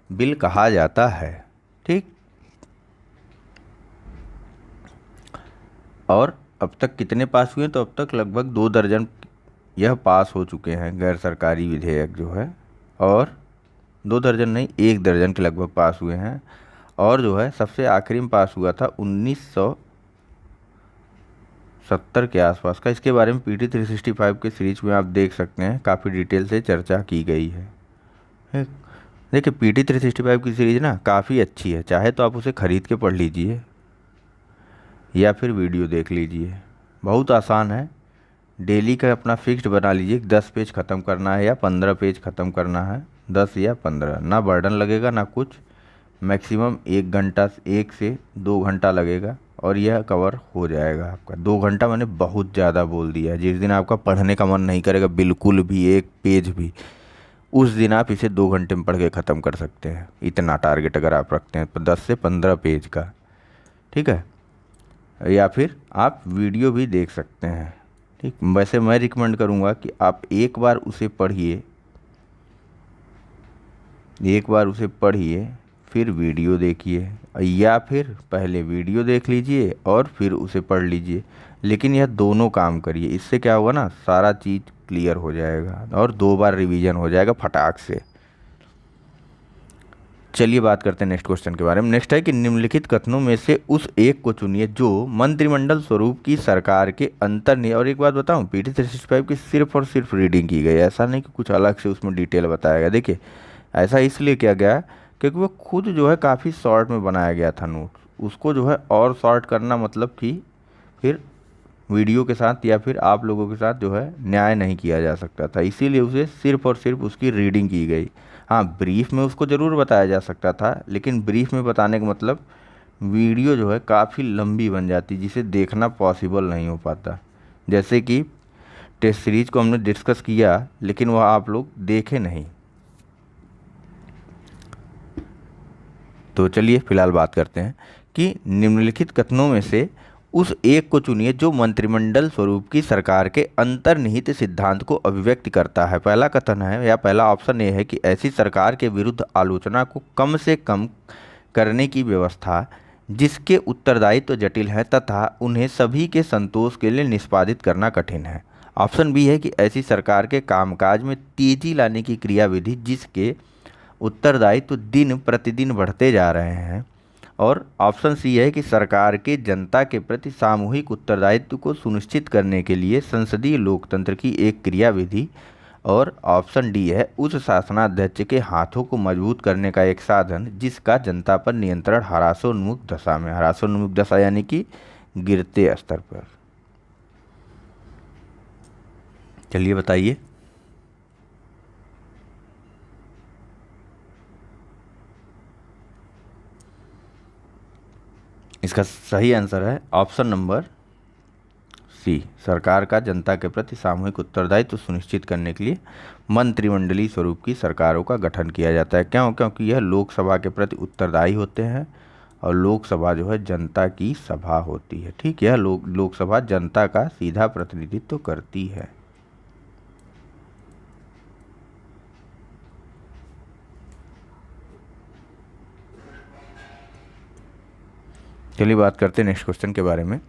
बिल कहा जाता है। ठीक। और अब तक कितने पास हुए? तो अब तक लगभग 2 दर्जन यह पास हो चुके हैं गैर सरकारी विधेयक जो है, और 2 दर्जन नहीं 1 दर्जन के लगभग पास हुए हैं। और जो है सबसे आखिरी में पास हुआ था 1970 के आसपास का। इसके बारे में PT 365 के सीरीज में आप देख सकते हैं, काफ़ी डिटेल से चर्चा की गई है। देखिए PT 365 की सीरीज ना काफ़ी अच्छी है, चाहे तो आप उसे ख़रीद के पढ़ लीजिए या फिर वीडियो देख लीजिए। बहुत आसान है। डेली का अपना फिक्स्ड बना लीजिए, 10 पेज ख़त्म करना है या 15 पेज ख़त्म करना है, 10 या 15। ना बर्डन लगेगा ना कुछ। मैक्सिमम 1 घंटा, 1 से 2 घंटा लगेगा और यह कवर हो जाएगा आपका। 2 घंटा मैंने बहुत ज़्यादा बोल दिया है। जिस दिन आपका पढ़ने का मन नहीं करेगा बिल्कुल भी, एक पेज भी, उस दिन आप इसे 2 घंटे में पढ़ के ख़त्म कर सकते हैं। इतना टारगेट अगर आप रखते हैं तो 10 से 15 पेज का। ठीक है। या फिर आप वीडियो भी देख सकते हैं। ठीक। वैसे मैं रिकमेंड करूँगा कि आप एक बार उसे पढ़िए, फिर वीडियो देखिए, या फिर पहले वीडियो देख लीजिए और फिर उसे पढ़ लीजिए। लेकिन यह दोनों काम करिए। इससे क्या होगा ना, सारा चीज़ क्लियर हो जाएगा और 2 बार रिवीजन हो जाएगा फटाक से। चलिए बात करते हैं नेक्स्ट क्वेश्चन के बारे में। नेक्स्ट है कि निम्नलिखित कथनों में से उस एक को चुनिए जो मंत्रिमंडल स्वरूप की सरकार के और एक बात बताऊं, PT 365 की सिर्फ और सिर्फ रीडिंग की गई है, ऐसा नहीं कि कुछ अलग से उसमें डिटेल बताया गया। देखिए ऐसा इसलिए किया गया क्योंकि वो खुद जो है काफ़ी शॉर्ट में बनाया गया था नोट। उसको जो है और शॉर्ट करना मतलब कि फिर वीडियो के साथ या फिर आप लोगों के साथ जो है न्याय नहीं किया जा सकता था, इसीलिए उसे सिर्फ और सिर्फ उसकी रीडिंग की गई। हाँ, ब्रीफ में उसको ज़रूर बताया जा सकता था, लेकिन ब्रीफ में बताने का मतलब वीडियो जो है काफ़ी लंबी बन जाती, जिसे देखना पॉसिबल नहीं हो पाता। जैसे कि टेस्ट सीरीज को हमने डिस्कस किया लेकिन वह आप लोग देखे नहीं। तो चलिए फिलहाल बात करते हैं कि निम्नलिखित कथनों में से उस एक को चुनिए जो मंत्रिमंडल स्वरूप की सरकार के अंतर्निहित सिद्धांत को अभिव्यक्त करता है। पहला कथन है या पहला ऑप्शन ये है कि ऐसी सरकार के विरुद्ध आलोचना को कम से कम करने की व्यवस्था जिसके उत्तरदायित्व जटिल है तथा उन्हें सभी के संतोष के लिए निष्पादित करना कठिन है। ऑप्शन बी है कि ऐसी सरकार के कामकाज में तेजी लाने की क्रियाविधि जिसके उत्तरदायित्व दिन प्रतिदिन बढ़ते जा रहे हैं। और ऑप्शन सी है कि सरकार के जनता के प्रति सामूहिक उत्तरदायित्व को सुनिश्चित करने के लिए संसदीय लोकतंत्र की एक क्रियाविधि। और ऑप्शन डी है उस शासनाध्यक्ष के हाथों को मजबूत करने का एक साधन जिसका जनता पर नियंत्रण ह्रासोन्मुख दशा में, ह्रासोन्मुख दशा यानी कि गिरते स्तर पर। चलिए बताइए। इसका सही आंसर है ऑप्शन नंबर सी, सरकार का जनता के प्रति सामूहिक उत्तरदायित्व सुनिश्चित करने के लिए मंत्रिमंडलीय स्वरूप की सरकारों का गठन किया जाता है। क्यों? क्योंकि यह लोकसभा के प्रति उत्तरदायी होते हैं और लोकसभा जो है जनता की सभा होती है। ठीक, यह लोकसभा जनता का सीधा प्रतिनिधित्व करती है। चलिए बात करते हैं नेक्स्ट क्वेश्चन के बारे में।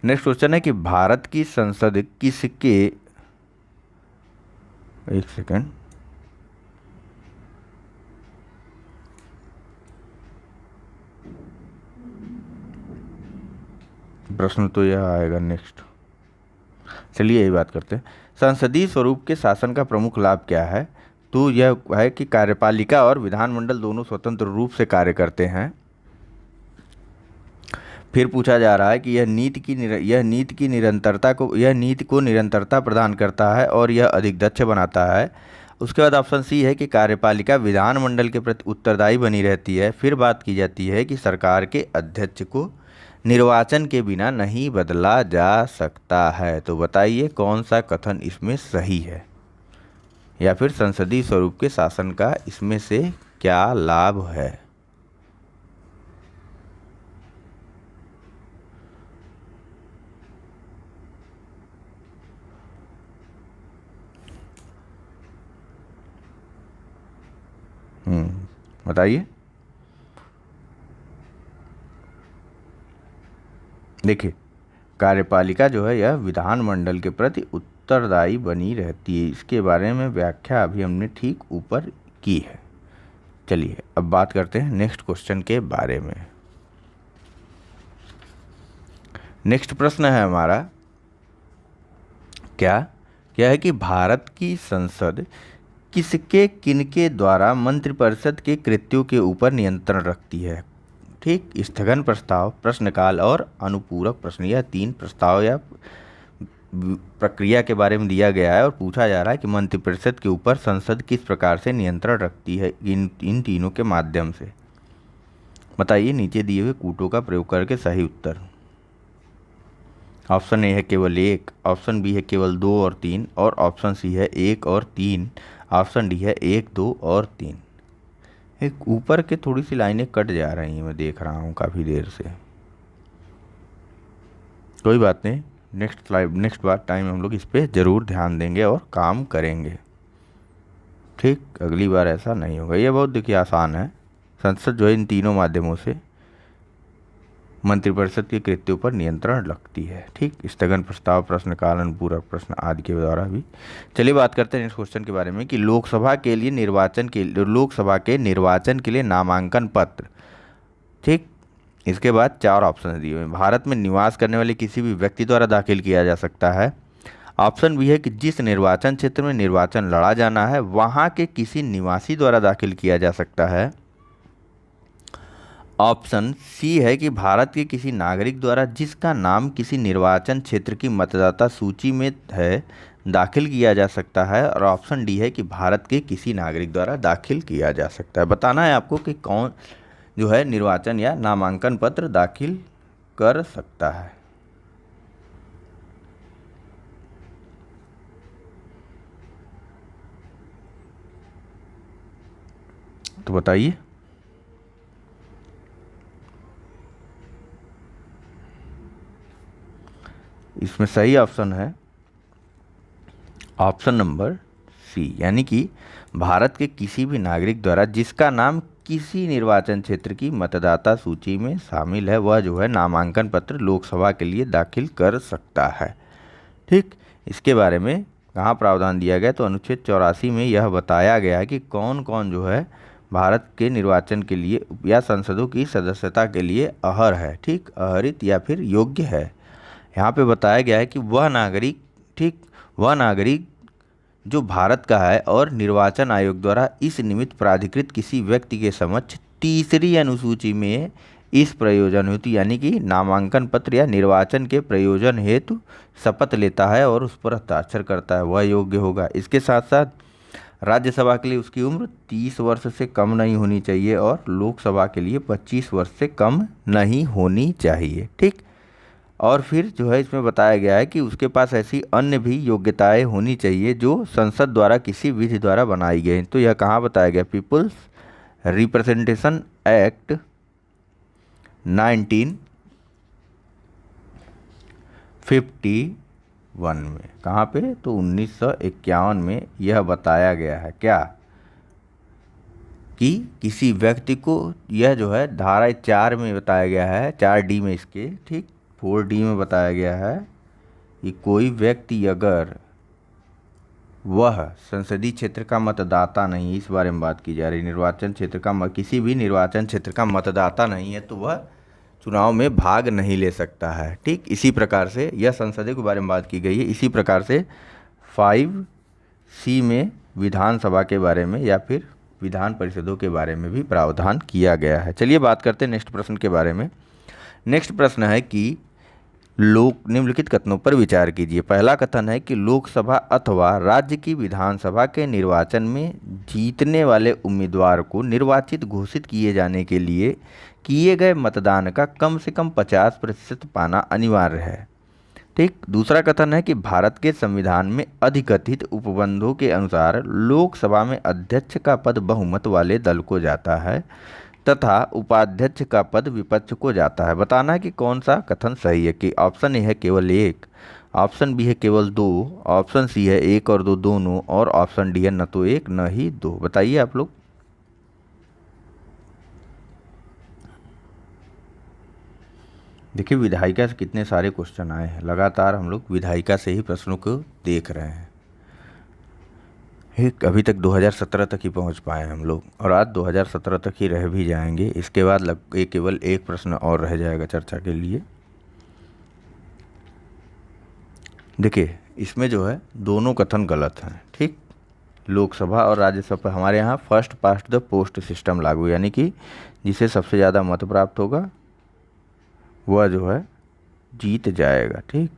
नेक्स्ट क्वेश्चन है कि भारत की संसद किसके, एक सेकेंड, प्रश्न तो यह आएगा नेक्स्ट। चलिए यही बात करते हैं। संसदीय स्वरूप के शासन का प्रमुख लाभ क्या है? तो यह है कि कार्यपालिका और विधानमंडल दोनों स्वतंत्र रूप से कार्य करते हैं। फिर पूछा जा रहा है कि यह नीति को निरंतरता प्रदान करता है और यह अधिक दक्ष बनाता है। उसके बाद ऑप्शन सी है कि कार्यपालिका विधानमंडल के प्रति उत्तरदायी बनी रहती है। फिर बात की जाती है कि सरकार के अध्यक्ष को निर्वाचन के बिना नहीं बदला जा सकता है। तो बताइए कौन सा कथन इसमें सही है, या फिर संसदीय स्वरूप के शासन का इसमें से क्या लाभ है? बताइए। देखिए, कार्यपालिका जो है यह विधानमंडल के प्रति उत्तरदायी बनी रहती है। इसके बारे में व्याख्या अभी हमने ठीक ऊपर की है। चलिए अब बात करते हैं नेक्स्ट क्वेश्चन के बारे में। नेक्स्ट प्रश्न है हमारा, क्या है कि भारत की संसद किसके किनके द्वारा मंत्रिपरिषद के कृत्यों के ऊपर नियंत्रण रखती है? ठीक, स्थगन प्रस्ताव, प्रश्नकाल और अनुपूरक प्रश्न, यह 3 प्रस्ताव या प्रक्रिया के बारे में दिया गया है और पूछा जा रहा है कि मंत्रिपरिषद के ऊपर संसद किस प्रकार से नियंत्रण रखती है इन तीनों के माध्यम से। बताइए नीचे दिए हुए कूटों का प्रयोग करके सही उत्तर। ऑप्शन ए है केवल 1, ऑप्शन बी है केवल 2 और 3, और ऑप्शन सी है 1 और 3, ऑप्शन डी है 1, 2 और 3। एक ऊपर के थोड़ी सी लाइनें कट जा रही हैं, मैं देख रहा हूँ काफ़ी देर से। कोई बात नहीं, नेक्स्ट बार टाइम हम लोग इस पर ज़रूर ध्यान देंगे और काम करेंगे। ठीक, अगली बार ऐसा नहीं होगा। ये बहुत देखिए आसान है। संसद जो है इन तीनों माध्यमों से मंत्रिपरिषद के कृत्यों पर नियंत्रण रखती है। ठीक, स्थगन प्रस्ताव, प्रश्नकाल, अनुपूरक प्रश्न आदि के द्वारा भी। चलिए बात करते हैं इस क्वेश्चन के बारे में कि लोकसभा के निर्वाचन के लिए नामांकन पत्र। ठीक, इसके बाद 4 ऑप्शन दिए हुए हैं। भारत में निवास करने वाले किसी भी व्यक्ति द्वारा दाखिल किया जा सकता है। ऑप्शन बी है कि जिस निर्वाचन क्षेत्र में निर्वाचन लड़ा जाना है वहाँ के किसी निवासी द्वारा दाखिल किया जा सकता है। ऑप्शन सी है कि भारत के किसी नागरिक द्वारा जिसका नाम किसी निर्वाचन क्षेत्र की मतदाता सूची में है दाखिल किया जा सकता है। और ऑप्शन डी है कि भारत के किसी नागरिक द्वारा दाखिल किया जा सकता है। बताना है आपको कि कौन जो है निर्वाचन या नामांकन पत्र दाखिल कर सकता है। तो बताइए। इसमें सही ऑप्शन है ऑप्शन नंबर सी, यानी कि भारत के किसी भी नागरिक द्वारा जिसका नाम किसी निर्वाचन क्षेत्र की मतदाता सूची में शामिल है वह जो है नामांकन पत्र लोकसभा के लिए दाखिल कर सकता है। ठीक, इसके बारे में कहाँ प्रावधान दिया गया? तो अनुच्छेद 84 में यह बताया गया है कि कौन कौन जो है भारत के निर्वाचन के लिए या संसदों की सदस्यता के लिए अहर है। ठीक, अहरित या फिर योग्य है। यहाँ पे बताया गया है कि वह नागरिक जो भारत का है और निर्वाचन आयोग द्वारा इस निमित्त प्राधिकृत किसी व्यक्ति के समक्ष तीसरी अनुसूची में इस प्रयोजन हेतु यानी कि नामांकन पत्र या निर्वाचन के प्रयोजन हेतु शपथ लेता है और उस पर हस्ताक्षर करता है, वह योग्य होगा। इसके साथ साथ राज्यसभा के लिए उसकी उम्र 30 वर्ष से कम नहीं होनी चाहिए और लोकसभा के लिए 25 वर्ष से कम नहीं होनी चाहिए। ठीक। और फिर जो है इसमें बताया गया है कि उसके पास ऐसी अन्य भी योग्यताएं होनी चाहिए जो संसद द्वारा किसी विधि द्वारा बनाई गई। तो यह कहाँ बताया गया? पीपुल्स रिप्रेजेंटेशन एक्ट 1951 में। कहाँ पे? तो 1951 में यह बताया गया है क्या कि किसी व्यक्ति को, यह जो है धारा 4 में बताया गया है, 4D में इसके, ठीक, 4D में बताया गया है कि कोई व्यक्ति अगर वह संसदीय क्षेत्र का मतदाता नहीं, इस बारे में बात की जा रही, निर्वाचन क्षेत्र का किसी भी निर्वाचन क्षेत्र का मतदाता नहीं है तो वह चुनाव में भाग नहीं ले सकता है। ठीक। इसी प्रकार से यह संसदीय के बारे में बात की गई है। इसी प्रकार से 5C में विधानसभा के बारे में या फिर विधान परिषदों के बारे में भी प्रावधान किया गया है। चलिए बात करते हैं नेक्स्ट प्रश्न के बारे में। नेक्स्ट प्रश्न है कि निम्नलिखित कथनों पर विचार कीजिए। पहला कथन है कि लोकसभा अथवा राज्य की विधानसभा के निर्वाचन में जीतने वाले उम्मीदवार को निर्वाचित घोषित किए जाने के लिए किए गए मतदान का कम से कम 50% पाना अनिवार्य है। ठीक। दूसरा कथन है कि भारत के संविधान में अधिकथित उपबंधों के अनुसार लोकसभा में अध्यक्ष का पद बहुमत वाले दल को जाता है तथा उपाध्यक्ष का पद विपक्ष को जाता है। बताना है कि कौन सा कथन सही है। कि ऑप्शन ए है केवल 1, ऑप्शन बी है केवल 2, ऑप्शन सी है 1 और 2 दोनों, और ऑप्शन डी है न तो 1 न ही 2। बताइए आप लोग। देखिए विधायिका से कितने सारे क्वेश्चन आए हैं, लगातार हम लोग विधायिका से ही प्रश्नों को देख रहे हैं। अभी तक 2017 तक ही पहुंच पाए हम लोग और आज 2017 तक ही रह भी जाएंगे। इसके बाद केवल एक प्रश्न और रह जाएगा चर्चा के लिए। देखिए इसमें जो है दोनों कथन गलत हैं। ठीक। लोकसभा और राज्यसभा हमारे यहाँ first past the post system लागू, यानी कि जिसे सबसे ज़्यादा मत प्राप्त होगा वह जो है जीत जाएगा। ठीक।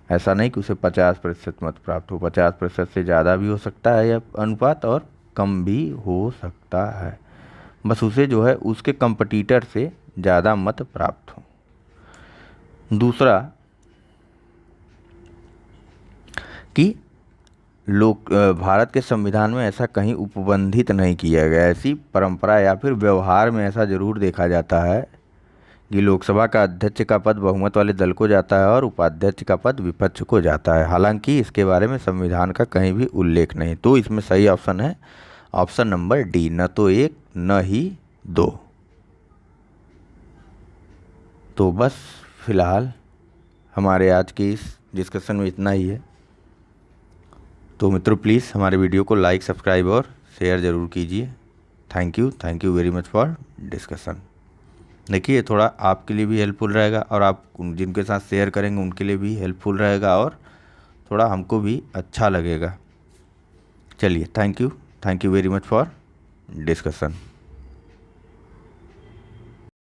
ऐसा नहीं कि उसे 50% मत प्राप्त हो, 50% से ज़्यादा भी हो सकता है यह अनुपात और कम भी हो सकता है, बस उसे जो है उसके कंपटीटर से ज़्यादा मत प्राप्त हो। दूसरा कि भारत के संविधान में ऐसा कहीं उपबंधित नहीं किया गया। ऐसी परंपरा या फिर व्यवहार में ऐसा ज़रूर देखा जाता है कि लोकसभा का अध्यक्ष का पद बहुमत वाले दल को जाता है और उपाध्यक्ष का पद विपक्ष को जाता है, हालांकि इसके बारे में संविधान का कहीं भी उल्लेख नहीं। तो इसमें सही ऑप्शन है ऑप्शन नंबर डी, न तो 1 न ही 2। तो बस फिलहाल हमारे आज के इस डिस्कशन में इतना ही है। तो मित्रों प्लीज़ हमारे वीडियो को लाइक, सब्सक्राइब और शेयर ज़रूर कीजिए। Thank you very much for discussion. देखिए थोड़ा आपके लिए भी हेल्पफुल रहेगा और आप जिनके साथ शेयर करेंगे उनके लिए भी हेल्पफुल रहेगा और थोड़ा हमको भी अच्छा लगेगा। चलिए thank you very much for discussion.